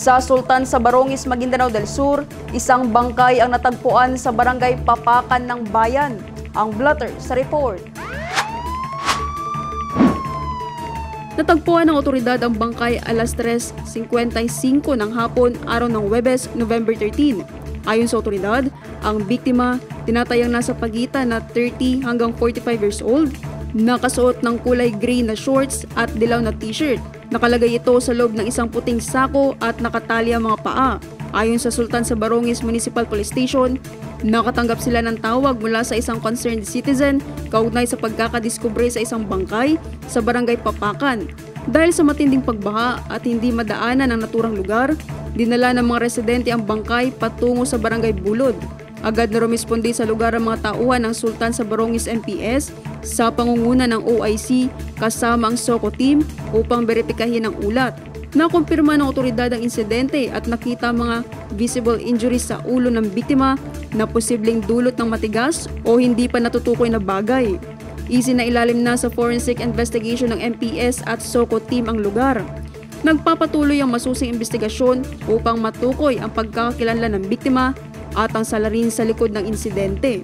Sa Sultan sa Barongis, Maguindanao del Sur, isang bangkay ang natagpuan sa barangay Papakan ng Bayan. Ang blotter sa report. Natagpuan ng otoridad ang bangkay alas 3:55 ng hapon araw ng Huwebes, November 13. Ayon sa otoridad, ang biktima tinatayang nasa pagitan na 30 hanggang 45 years old, nakasuot ng kulay gray na shorts at dilaw na t-shirt. Nakalagay ito sa loob ng isang puting sako at nakatali ang mga paa. Ayon sa Sultan sa Barongis Municipal Police Station, nakatanggap sila ng tawag mula sa isang concerned citizen kaugnay sa pagkakadiskubre sa isang bangkay sa barangay Papakan. Dahil sa matinding pagbaha at hindi madaanan ang naturang lugar, dinala ng mga residente ang bangkay patungo sa barangay Bulod. Agad na rumisponde sa lugar ang mga tauhan ng Sultan sa Barongis MPS sa pangunguna ng OIC kasama ang SOCO team upang beripikahin ang ulat. Nakumpirma ng otoridad ang insidente at nakita mga visible injuries sa ulo ng biktima na posibleng dulot ng matigas o hindi pa natutukoy na bagay. Isinailalim na sa forensic investigation ng MPS at SOCO team ang lugar. Nagpapatuloy ang masusing investigasyon upang matukoy ang pagkakakilanlan ng biktima at ang salarin sa likod ng insidente.